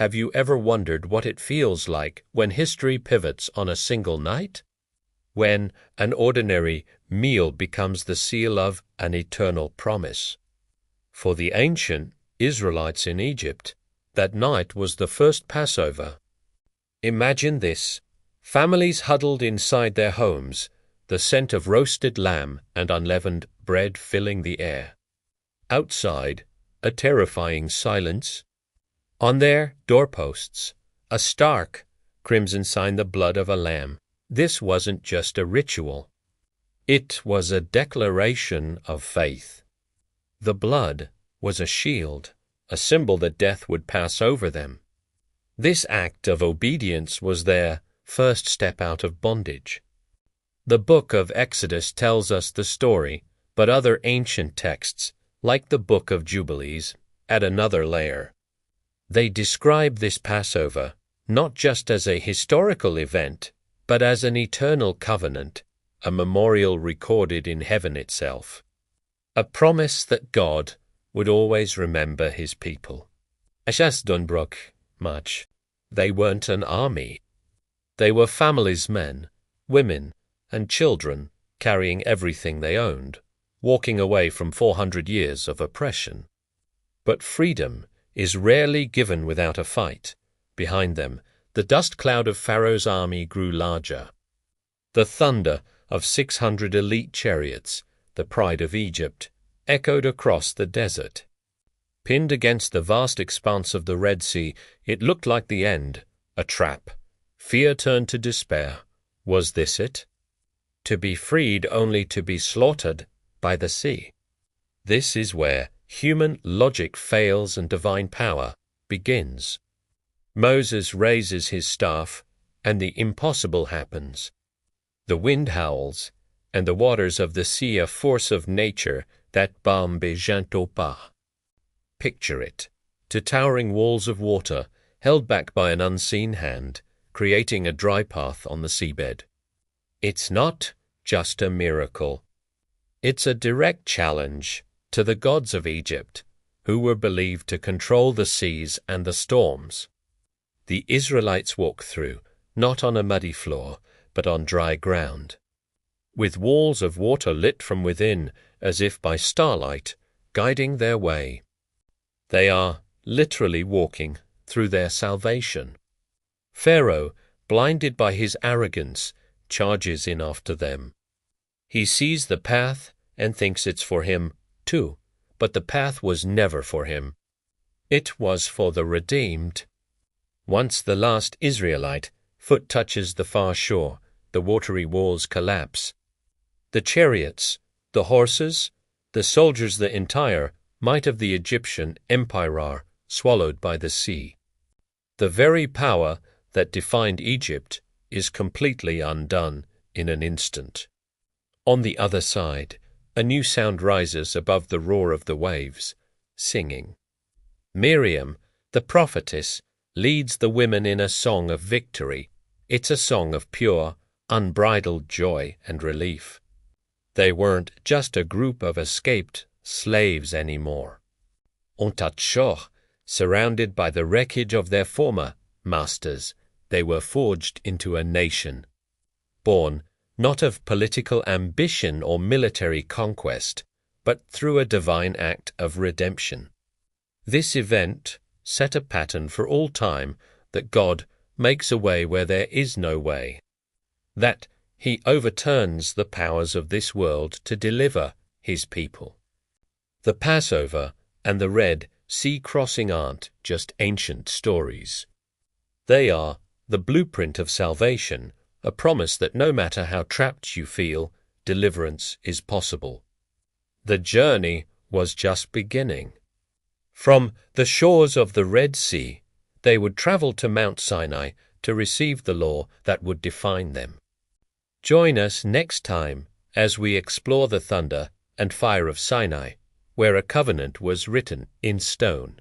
have you ever wondered what it feels like when history pivots on a single night? When an ordinary meal becomes the seal of an eternal promise. For the ancient Israelites in Egypt, that night was the first Passover. Imagine this: families huddled inside their homes, the scent of roasted lamb and unleavened bread filling the air. Outside, a terrifying silence. On their doorposts, a stark crimson sign, the blood of a lamb. This wasn't just a ritual. It was a declaration of faith. The blood was a shield, a symbol that death would pass over them. This act of obedience was their first step out of bondage. The book of Exodus tells us the story, but other ancient texts, like the book of Jubilees, add another layer. They describe this Passover not just as a historical event, but as an eternal covenant, a memorial recorded in heaven itself. A promise that God would always remember his people. Ashas Dunbrok, much. They weren't an army. They were families, men, women, and children, carrying everything they owned, walking away from 400 years of oppression. But freedom is rarely given without a fight. Behind them, the dust cloud of Pharaoh's army grew larger. The thunder of 600 elite chariots, the pride of Egypt, echoed across the desert. Pinned against the vast expanse of the Red Sea, it looked like the end, a trap. Fear turned to despair. Was this it? To be freed only to be slaughtered by the sea. This is where human logic fails and divine power begins. Moses raises his staff, and the impossible happens. The wind howls, and the waters of the sea, a force of nature that bambe janto pas. Picture it, to towering walls of water, held back by an unseen hand, creating a dry path on the seabed. It's not just a miracle. It's a direct challenge to the gods of Egypt, who were believed to control the seas and the storms. The Israelites walked through, not on a muddy floor, but on dry ground, with walls of water lit from within, as if by starlight, guiding their way. They are literally walking through their salvation. Pharaoh, blinded by his arrogance, charges in after them. He sees the path and thinks it's for him, too, but the path was never for him. It was for the redeemed. Once the last Israelite foot touches the far shore, the watery walls collapse. The chariots, the horses, the soldiers, the entire might of the Egyptian empire are swallowed by the sea. The very power that defined Egypt is completely undone in an instant. On the other side, a new sound rises above the roar of the waves, singing. Miriam, the prophetess, leads the women in a song of victory. It's a song of pure, unbridled joy and relief. They weren't just a group of escaped slaves anymore. Ontatshor, surrounded by the wreckage of their former masters, they were forged into a nation, born not of political ambition or military conquest, but through a divine act of redemption. This event set a pattern for all time that God makes a way where there is no way, that he overturns the powers of this world to deliver his people. The Passover and the Red Sea crossing aren't just ancient stories. They are the blueprint of salvation, a promise that no matter how trapped you feel, deliverance is possible. The journey was just beginning. From the shores of the Red Sea, they would travel to Mount Sinai to receive the law that would define them. Join us next time as we explore the thunder and fire of Sinai, where a covenant was written in stone.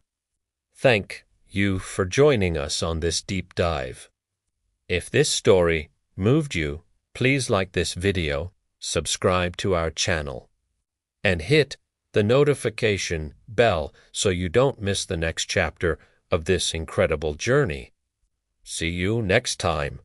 Thank you for joining us on this deep dive. If this story moved you, please like this video, subscribe to our channel, and hit the notification bell so you don't miss the next chapter of this incredible journey. See you next time